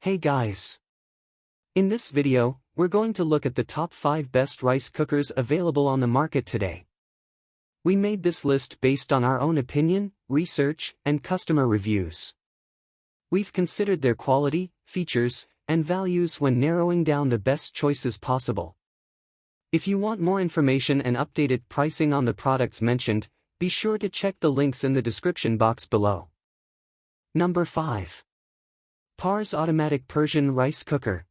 Hey guys! In this video, we're going to look at the top 5 best rice cookers available on the market today. We made this list based on our own opinion, research, and customer reviews. We've considered their quality, features, and values when narrowing down the best choices possible. If you want more information and updated pricing on the products mentioned, be sure to check the links in the description box below. Number 5. Pars Automatic Persian Rice Cooker.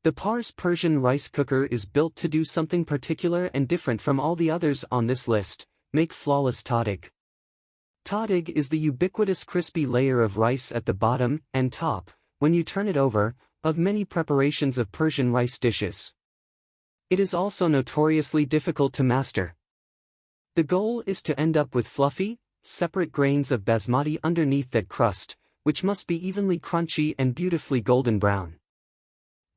The Pars Persian rice cooker is built to do something particular and different from all the others on this list: make flawless tadig. Tadig is the ubiquitous crispy layer of rice at the bottom and top, when you turn it over, of many preparations of Persian rice dishes. It is also notoriously difficult to master. The goal is to end up with fluffy, separate grains of basmati underneath that crust, which must be evenly crunchy and beautifully golden brown.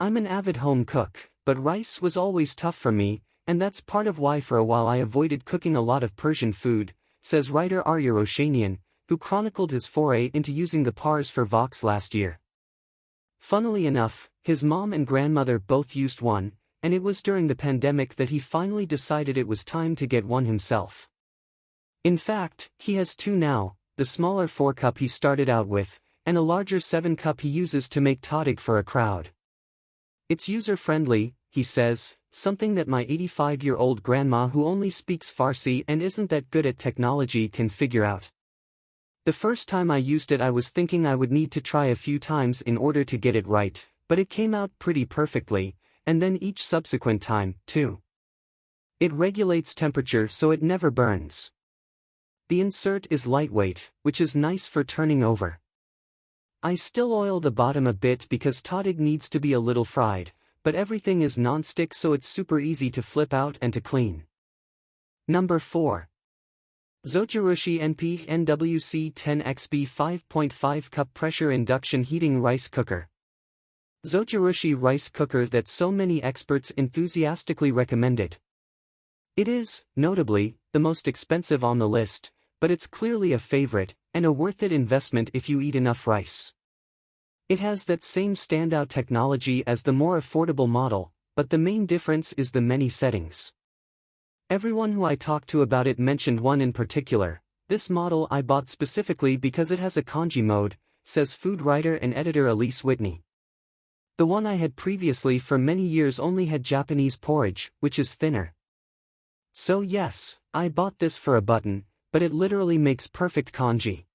I'm an avid home cook, but rice was always tough for me, and that's part of why for a while I avoided cooking a lot of Persian food, says writer Zoar Rushi NP, who chronicled his foray into using the Pars for Vox last year. Funnily enough, his mom and grandmother both used one, and it was during the pandemic that he finally decided it was time to get one himself. In fact, he has two now: the smaller 4-cup he started out with, and a larger 7-cup he uses to make tadig for a crowd. It's user-friendly, he says, something that my 85-year-old grandma who only speaks Farsi and isn't that good at technology can figure out. The first time I used it I was thinking I would need to try a few times in order to get it right, but it came out pretty perfectly, and then each subsequent time, too. It regulates temperature so it never burns. The insert is lightweight, which is nice for turning over. I still oil the bottom a bit because tadig needs to be a little fried, but everything is non-stick so it's super easy to flip out and to clean. Number 4. Zojirushi NP NWC 10XB 5.5 cup pressure induction heating rice cooker. Zojirushi rice cooker that so many experts enthusiastically recommended. It is, notably, the most expensive on the list, but it's clearly a favorite, and a worth-it investment if you eat enough rice. It has that same standout technology as the more affordable model, but the main difference is the many settings. Everyone who I talked to about it mentioned one in particular. This model I bought specifically because it has a kanji mode, says food writer and editor Elise Whitney. The one I had previously for many years only had Japanese porridge, which is thinner. So yes, I bought this for a button, but it literally makes perfect kanji.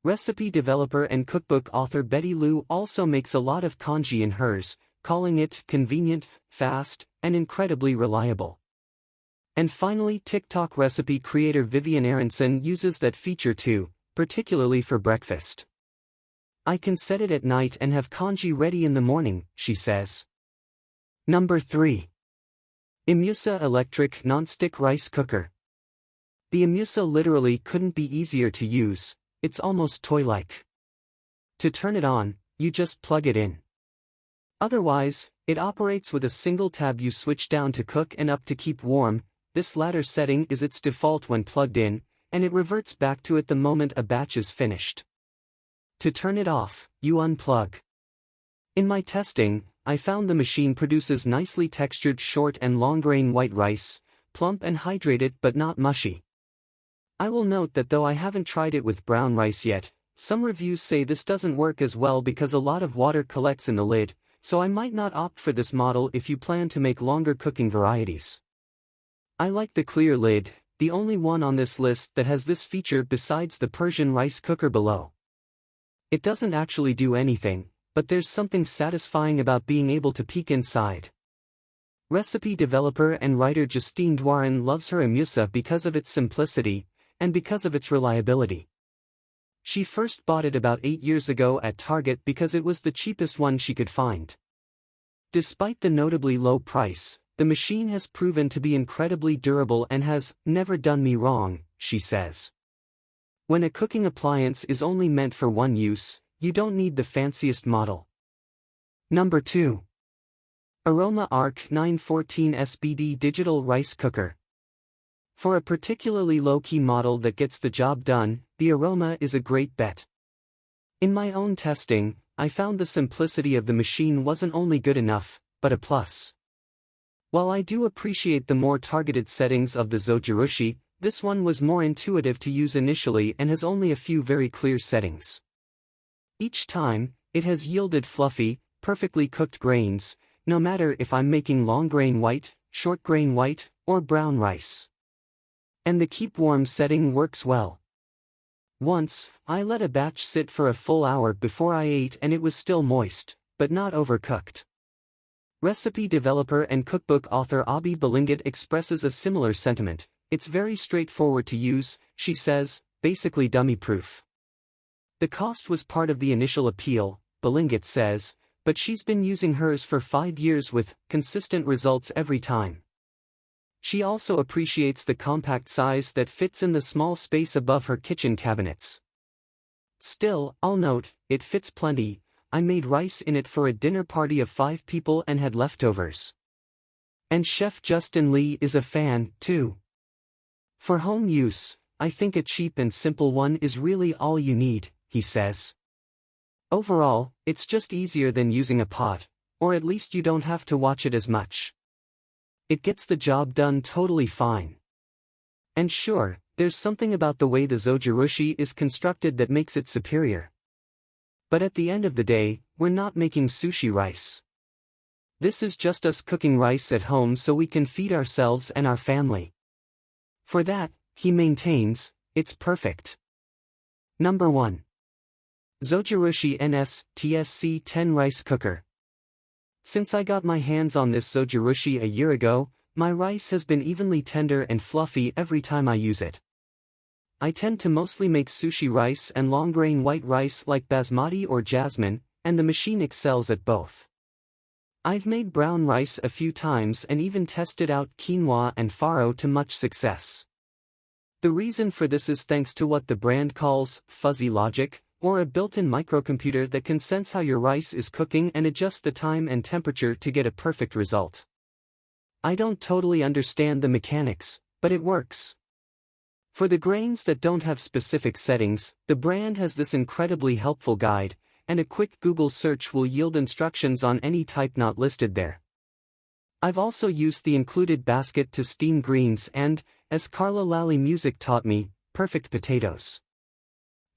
Recipe developer and cookbook author Betty Liu also makes a lot of kanji in hers, calling it convenient, fast, and incredibly reliable. And finally, TikTok recipe creator Vivian Aronson uses that feature too, particularly for breakfast. I can set it at night and have kanji ready in the morning, she says. Number 3. Imusa Electric Non-Stick Rice Cooker. The Imusa literally couldn't be easier to use, it's almost toy-like. To turn it on, you just plug it in. Otherwise, it operates with a single tab you switch down to cook and up to keep warm. This latter setting is its default when plugged in, and it reverts back to it the moment a batch is finished. To turn it off, you unplug. In my testing, I found the machine produces nicely textured short and long-grain white rice, plump and hydrated but not mushy. I will note that though I haven't tried it with brown rice yet, some reviews say this doesn't work as well because a lot of water collects in the lid, so I might not opt for this model if you plan to make longer cooking varieties. I like the clear lid, the only one on this list that has this feature besides the Persian rice cooker below. It doesn't actually do anything, but there's something satisfying about being able to peek inside. Recipe developer and writer Justine Douarin loves her Imusa because of its simplicity, and because of its reliability. She first bought it about 8 years ago at Target because it was the cheapest one she could find. Despite the notably low price, the machine has proven to be incredibly durable and has never done me wrong, she says. When a cooking appliance is only meant for one use, you don't need the fanciest model. Number 2. Aroma Arc 914 SBD Digital Rice Cooker. For a particularly low-key model that gets the job done, the Aroma is a great bet. In my own testing, I found the simplicity of the machine wasn't only good enough, but a plus. While I do appreciate the more targeted settings of the Zojirushi, this one was more intuitive to use initially and has only a few very clear settings. Each time, it has yielded fluffy, perfectly cooked grains, no matter if I'm making long grain white, short grain white, or brown rice. And the keep warm setting works well. Once, I let a batch sit for a full hour before I ate and it was still moist, but not overcooked. Recipe developer and cookbook author Abhi Balingit expresses a similar sentiment. It's very straightforward to use, she says, basically dummy-proof. The cost was part of the initial appeal, Balingit says, but she's been using hers for 5 years with consistent results every time. She also appreciates the compact size that fits in the small space above her kitchen cabinets. Still, I'll note, it fits plenty. I made rice in it for a dinner party of 5 people and had leftovers. And Chef Justin Lee is a fan, too. For home use, I think a cheap and simple one is really all you need, he says. Overall, it's just easier than using a pot, or at least you don't have to watch it as much. It gets the job done totally fine. And sure, there's something about the way the Zojirushi is constructed that makes it superior. But at the end of the day, we're not making sushi rice. This is just us cooking rice at home so we can feed ourselves and our family. For that, he maintains, it's perfect. Number 1. Zojirushi NS TSC10 Rice Cooker. Since I got my hands on this Zojirushi a year ago, my rice has been evenly tender and fluffy every time I use it. I tend to mostly make sushi rice and long-grain white rice like basmati or jasmine, and the machine excels at both. I've made brown rice a few times and even tested out quinoa and farro to much success. The reason for this is thanks to what the brand calls fuzzy logic, or a built-in microcomputer that can sense how your rice is cooking and adjust the time and temperature to get a perfect result. I don't totally understand the mechanics, but it works. For the grains that don't have specific settings, the brand has this incredibly helpful guide, and a quick Google search will yield instructions on any type not listed there. I've also used the included basket to steam greens and, as Carla Lally Music taught me, perfect potatoes.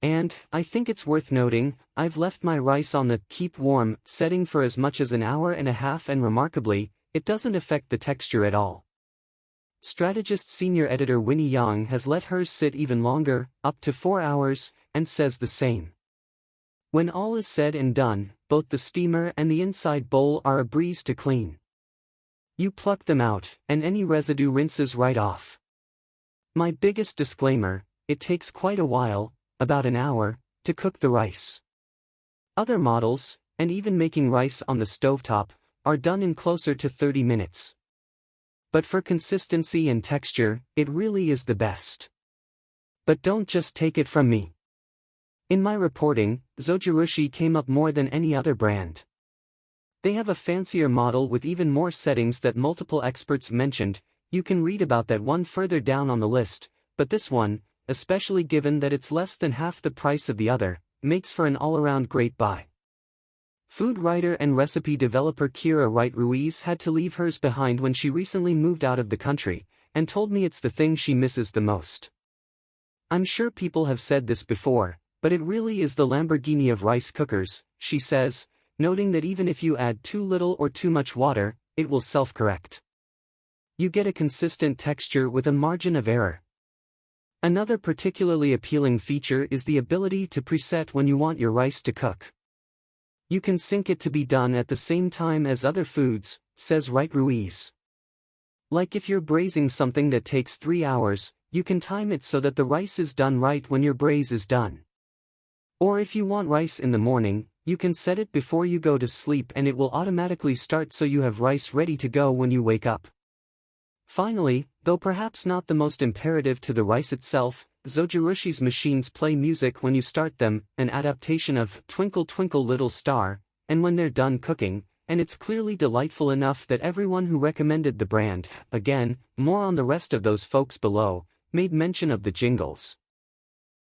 And, I think it's worth noting, I've left my rice on the keep warm setting for as much as an hour and a half and remarkably, it doesn't affect the texture at all. Strategist senior editor Winnie Yang has let hers sit even longer, up to 4 hours, and says the same. When all is said and done, both the steamer and the inside bowl are a breeze to clean. You pluck them out, and any residue rinses right off. My biggest disclaimer, it takes quite a while, about an hour, to cook the rice. Other models, and even making rice on the stovetop, are done in closer to 30 minutes. But for consistency and texture, it really is the best. But don't just take it from me. In my reporting, Zojirushi came up more than any other brand. They have a fancier model with even more settings that multiple experts mentioned. You can read about that one further down on the list, but this one, especially given that it's less than half the price of the other, makes for an all-around great buy. Food writer and recipe developer Kira Wright Ruiz had to leave hers behind when she recently moved out of the country, and told me it's the thing she misses the most. I'm sure people have said this before, but it really is the Lamborghini of rice cookers, she says, noting that even if you add too little or too much water, it will self-correct. You get a consistent texture with a margin of error. Another particularly appealing feature is the ability to preset when you want your rice to cook. You can sync it to be done at the same time as other foods, says Wright Ruiz. Like if you're braising something that takes 3 hours, you can time it so that the rice is done right when your braise is done. Or if you want rice in the morning, you can set it before you go to sleep and it will automatically start so you have rice ready to go when you wake up. Finally, though perhaps not the most imperative to the rice itself, Zojirushi's machines play music when you start them, an adaptation of Twinkle Twinkle Little Star, and when they're done cooking, and it's clearly delightful enough that everyone who recommended the brand, again, more on the rest of those folks below, made mention of the jingles.